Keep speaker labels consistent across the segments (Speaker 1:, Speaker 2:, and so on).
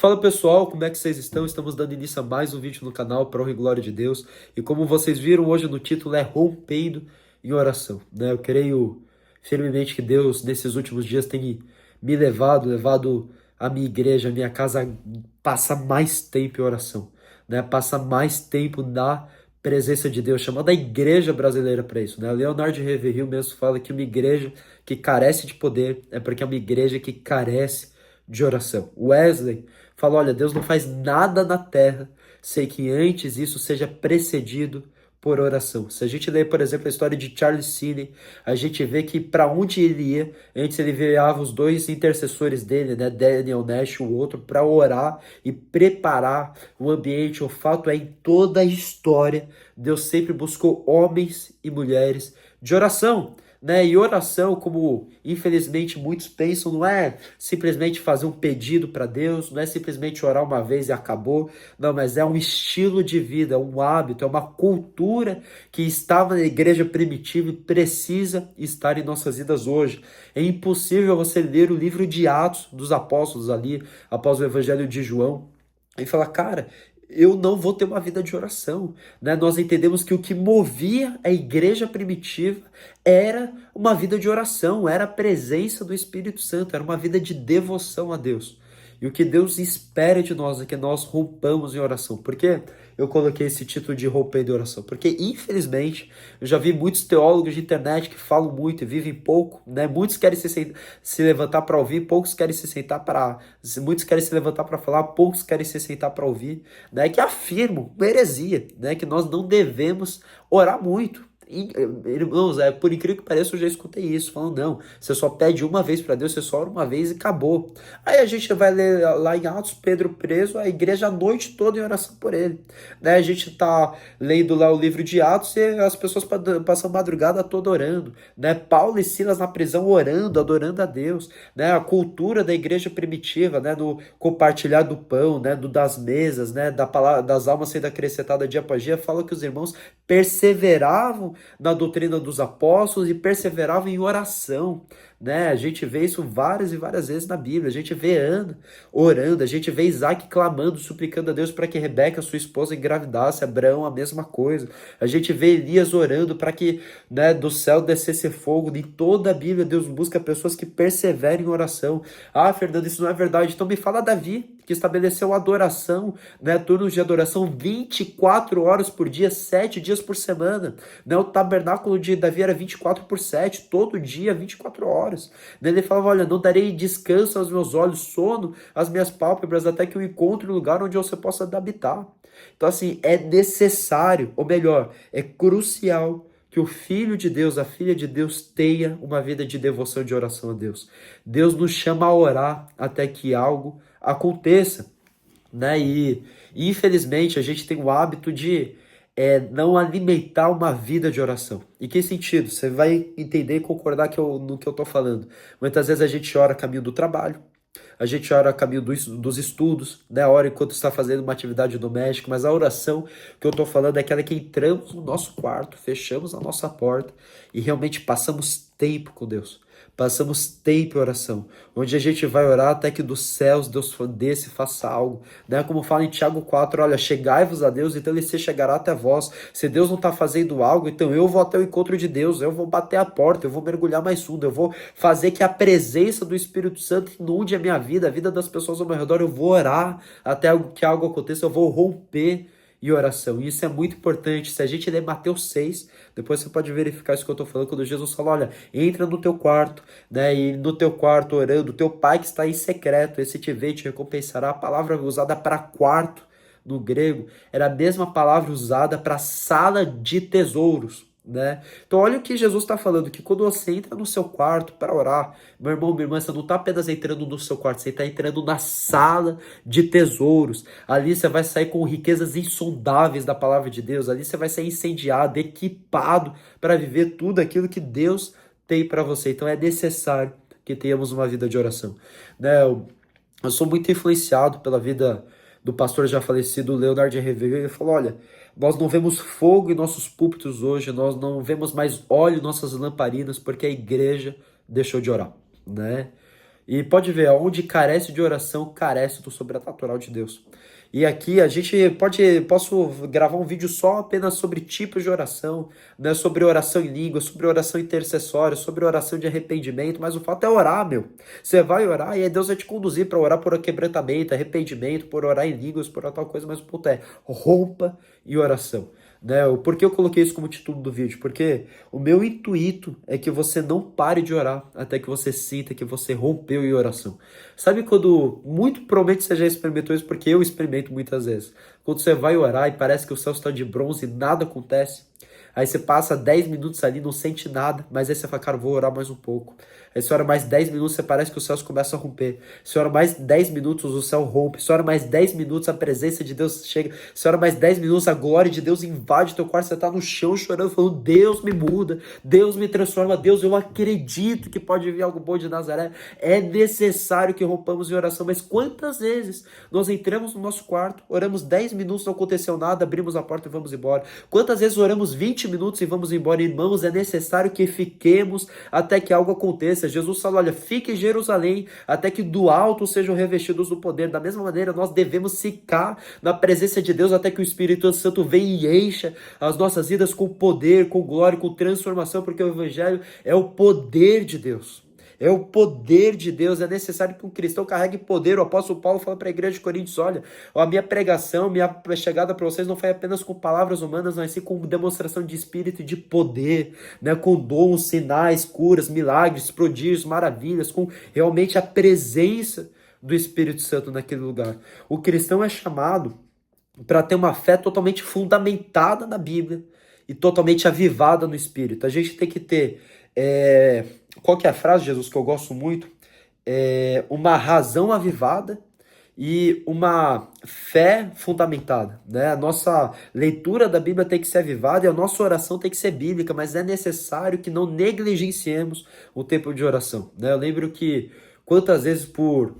Speaker 1: Fala pessoal, como é que vocês estão? Estamos dando início a mais um vídeo no canal para honra e glória de Deus. E como vocês viram hoje no título é Rompendo em Oração, né? Eu creio firmemente que Deus nesses últimos dias tem me levado a minha igreja, a minha casa a passar mais tempo em oração, né? Passar mais tempo na presença de Deus, chamando a igreja brasileira para isso, né? Leonardo Ravenhill mesmo fala que uma igreja que carece de poder é porque é uma igreja que carece de oração. Wesley fala, olha, Deus não faz nada na terra sem que antes isso seja precedido por oração. Se a gente lê, por exemplo, a história de Charles Finney, a gente vê que para onde ele ia, antes ele enviava os dois intercessores dele, né, Daniel Nash e o outro, para orar e preparar o ambiente. O fato é, em toda a história, Deus sempre buscou homens e mulheres de oração, né? E oração, como infelizmente muitos pensam, não é simplesmente fazer um pedido para Deus, não é simplesmente orar uma vez e acabou, não, mas é um estilo de vida, é um hábito, é uma cultura que estava na igreja primitiva e precisa estar em nossas vidas hoje. É impossível você ler o livro de Atos dos Apóstolos ali, após o Evangelho de João, e falar, cara, eu não vou ter uma vida de oração, né? Nós entendemos que o que movia a igreja primitiva era uma vida de oração, era a presença do Espírito Santo, era uma vida de devoção a Deus. E o que Deus espera de nós é que nós rompamos em oração. Por que eu coloquei esse título de rompendo em oração? Porque, infelizmente, eu já vi muitos teólogos de internet que falam muito e vivem pouco, né? Muitos querem se levantar para ouvir, poucos querem se sentar para... Muitos querem se levantar para falar, poucos querem se sentar para ouvir, né? Que afirmam uma heresia, né? Que nós não devemos orar muito. Irmãos, por incrível que pareça, eu já escutei isso, falando, não, você só pede uma vez para Deus, você só ora uma vez e acabou. Aí a gente vai ler lá em Atos, Pedro preso, a igreja a noite toda em oração por ele, né? A gente tá lendo lá o livro de Atos e as pessoas passam a madrugada toda orando, né? Paulo e Silas na prisão orando, adorando a Deus, né? A cultura da igreja primitiva, né? Do compartilhar do pão, né? Do das mesas, né? Da palavra, das almas sendo acrescentada dia após dia, fala que os irmãos perseveravam na doutrina dos apóstolos e perseveravam em oração, né? A gente vê isso várias e várias vezes na Bíblia. A gente vê Ana orando, a gente vê Isaac clamando, suplicando a Deus para que Rebeca, sua esposa, engravidasse, Abraão a mesma coisa. A gente vê Elias orando para que, né, do céu descesse fogo. Em toda a Bíblia Deus busca pessoas que perseverem em oração. Ah, Fernando, isso não é verdade. Então me fala Davi, que estabeleceu a adoração, né, turnos de adoração 24 horas por dia, 7 dias por semana, né, o tabernáculo de Davi era 24/7, todo dia, 24 horas, né, ele falava, olha, não darei descanso aos meus olhos, sono às minhas pálpebras, até que eu encontre um lugar onde você possa habitar. Então assim, é necessário, ou melhor, é crucial que o Filho de Deus, a Filha de Deus tenha uma vida de devoção e de oração a Deus. Deus nos chama a orar até que algo aconteça, né? E infelizmente a gente tem o hábito de não alimentar uma vida de oração. Em que sentido? Você vai entender e concordar no que eu estou falando. Muitas vezes a gente ora a caminho do trabalho, a gente ora a caminho dos estudos, né? Ora enquanto está fazendo uma atividade doméstica, mas a oração que eu estou falando é aquela que entramos no nosso quarto, fechamos a nossa porta e realmente passamos tempo com Deus. Passamos tempo em oração, onde a gente vai orar até que dos céus Deus desça e faça algo, né? Como fala em Tiago 4, olha, chegai-vos a Deus, então ele se chegará até vós. Se Deus não está fazendo algo, então eu vou até o encontro de Deus, eu vou bater a porta, eu vou mergulhar mais fundo, eu vou fazer que a presença do Espírito Santo inunde a minha vida, a vida das pessoas ao meu redor, eu vou orar até que algo aconteça, eu vou romper e oração. E isso é muito importante. Se a gente ler Mateus 6, depois você pode verificar isso que eu estou falando, quando Jesus fala, olha, entra no teu quarto, né, e no teu quarto orando, teu pai que está em secreto, esse te vê e te recompensará. A palavra usada para quarto no grego era a mesma palavra usada para sala de tesouros, né? Então olha o que Jesus está falando, que quando você entra no seu quarto para orar, meu irmão, minha irmã, você não está apenas entrando no seu quarto, você está entrando na sala de tesouros. Ali você vai sair com riquezas insondáveis da palavra de Deus, ali você vai sair incendiado, equipado para viver tudo aquilo que Deus tem para você. Então é necessário que tenhamos uma vida de oração, né? Eu sou muito influenciado pela vida do pastor já falecido Leonardo Ravenhill. Ele falou, olha, nós não vemos fogo em nossos púlpitos hoje, nós não vemos mais óleo em nossas lamparinas, porque a igreja deixou de orar, né? E pode ver, onde carece de oração, carece do sobrenatural de Deus. E aqui a gente posso gravar um vídeo só apenas sobre tipos de oração, né? Sobre oração em língua, sobre oração intercessória, sobre oração de arrependimento, mas o fato é orar, meu. Você vai orar e aí Deus vai te conduzir para orar por quebrantamento, arrependimento, por orar em línguas, por tal coisa, mas o ponto é, rompa em oração. Né? Por que eu coloquei isso como título do vídeo? Porque o meu intuito é que você não pare de orar até que você sinta que você rompeu em oração. Sabe quando, muito provavelmente você já experimentou isso, porque eu experimento muitas vezes. Quando você vai orar e parece que o céu está de bronze e nada acontece. Aí você passa 10 minutos ali, não sente nada, mas aí você fala, cara, vou orar mais um pouco. Aí você ora mais 10 minutos, você parece que os céus começam a romper. Você ora mais 10 minutos, o céu rompe. Você ora mais 10 minutos, a presença de Deus chega. Você ora mais 10 minutos, a glória de Deus invade teu quarto. Você tá no chão chorando, falando, Deus me muda, Deus me transforma, Deus, eu acredito que pode vir algo bom de Nazaré. É necessário que rompamos em oração, mas quantas vezes nós entramos no nosso quarto, oramos 10 minutos, não aconteceu nada, abrimos a porta e vamos embora. Quantas vezes oramos 20 minutos e vamos embora? Irmãos, é necessário que fiquemos até que algo aconteça. Jesus falou, olha, fique em Jerusalém até que do alto sejam revestidos do poder. Da mesma maneira, nós devemos ficar na presença de Deus até que o Espírito Santo venha e encha as nossas vidas com poder, com glória, com transformação, porque o Evangelho é o poder de Deus. É o poder de Deus, é necessário que um cristão carregue poder. O apóstolo Paulo fala para a igreja de Coríntios, olha, a minha pregação, minha chegada para vocês não foi apenas com palavras humanas, mas sim com demonstração de espírito e de poder, né? Com dons, sinais, curas, milagres, prodígios, maravilhas, com realmente a presença do Espírito Santo naquele lugar. O cristão é chamado para ter uma fé totalmente fundamentada na Bíblia e totalmente avivada no Espírito. A gente tem que ter... Qual que é a frase, Jesus, que eu gosto muito? Uma razão avivada e uma fé fundamentada, né? A nossa leitura da Bíblia tem que ser avivada e a nossa oração tem que ser bíblica, mas é necessário que não negligenciemos o tempo de oração, né? Eu lembro que quantas vezes por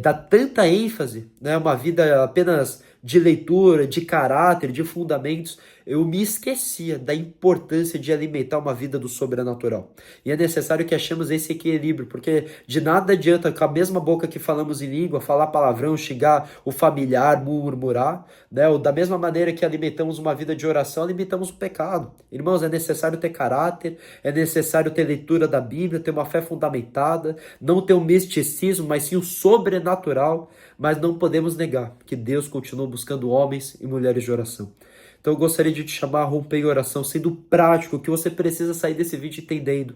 Speaker 1: dar tanta ênfase, né? Uma vida apenas de leitura, de caráter, de fundamentos, eu me esquecia da importância de alimentar uma vida do sobrenatural. E é necessário que achemos esse equilíbrio, porque de nada adianta, com a mesma boca que falamos em língua, falar palavrão, xingar o familiar, murmurar, né? Ou da mesma maneira que alimentamos uma vida de oração, alimentamos o pecado. Irmãos, é necessário ter caráter, é necessário ter leitura da Bíblia, ter uma fé fundamentada, não ter um misticismo, mas sim o sobrenatural, mas não podemos negar que Deus continua buscando homens e mulheres de oração. Então eu gostaria de te chamar a romper em oração, sendo prático, que você precisa sair desse vídeo entendendo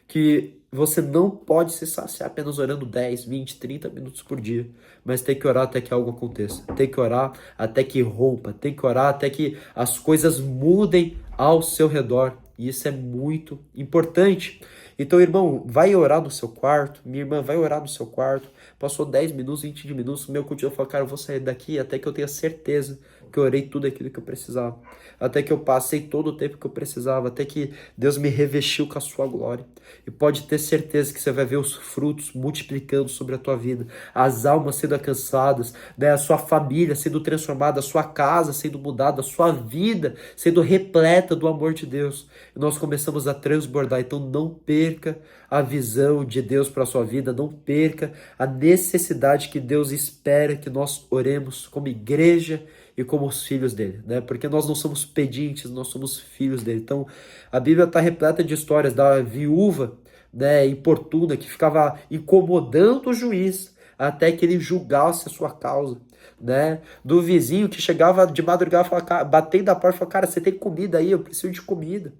Speaker 1: que você não pode se saciar apenas orando 10, 20, 30 minutos por dia, mas tem que orar até que algo aconteça, tem que orar até que rompa, tem que orar até que as coisas mudem ao seu redor, e isso é muito importante. Então, irmão, vai orar no seu quarto, minha irmã, vai orar no seu quarto, passou 10 minutos, 20 minutos, o meu culto, eu falo, cara, eu vou sair daqui até que eu tenha certeza que eu orei tudo aquilo que eu precisava, até que eu passei todo o tempo que eu precisava, até que Deus me revestiu com a sua glória. E pode ter certeza que você vai ver os frutos multiplicando sobre a tua vida, as almas sendo alcançadas, né? A sua família sendo transformada, a sua casa sendo mudada, a sua vida sendo repleta do amor de Deus. E nós começamos a transbordar. Então não perca a visão de Deus para a sua vida, não perca a necessidade que Deus espera que nós oremos como igreja e como os filhos dele, né? Porque nós não somos pedintes, nós somos filhos dele. Então, a Bíblia está repleta de histórias da viúva, né, importuna, que ficava incomodando o juiz até que ele julgasse a sua causa, né? Do vizinho que chegava de madrugada, falava, batendo a porta, falava, cara, você tem comida aí? Eu preciso de comida.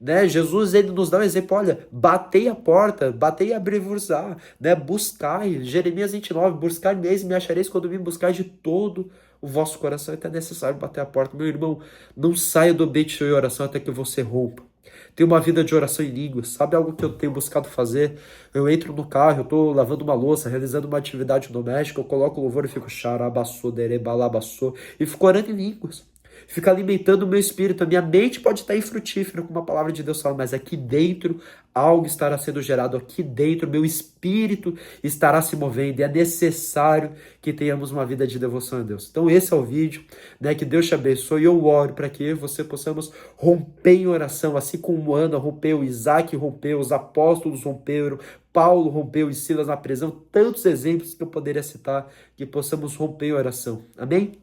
Speaker 1: Né? Jesus, ele nos dá um exemplo, olha, batei a porta, batei e abri-vos, né? Buscai, Jeremias 29, buscai-me e me achareis quando me buscais de todo o vosso coração. Então é necessário bater a porta. Meu irmão, não saia do ambiente de oração até que você rompa. Tenha uma vida de oração em línguas. Sabe algo que eu tenho buscado fazer? Eu entro no carro, eu tô lavando uma louça, realizando uma atividade doméstica, eu coloco o louvor e fico xarabassô, derebalabassô, e fico orando em línguas. fica alimentando o meu espírito. A minha mente pode estar infrutífera, como a palavra de Deus fala, mas aqui dentro algo estará sendo gerado, aqui dentro meu espírito estará se movendo, e é necessário que tenhamos uma vida de devoção a Deus. Então esse é o vídeo, né? Que Deus te abençoe. Eu oro para que eu e você possamos romper em oração, assim como Ana rompeu, Isaac rompeu, os apóstolos romperam, Paulo rompeu e Silas na prisão, tantos exemplos que eu poderia citar, que possamos romper em oração. Amém?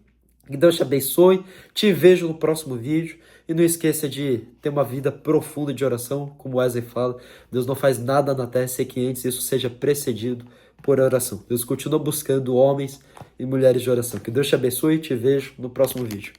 Speaker 1: Que Deus te abençoe, te vejo no próximo vídeo, e não esqueça de ter uma vida profunda de oração, como Wesley fala, Deus não faz nada na terra sem que antes isso seja precedido por oração. Deus continua buscando homens e mulheres de oração. Que Deus te abençoe e te vejo no próximo vídeo.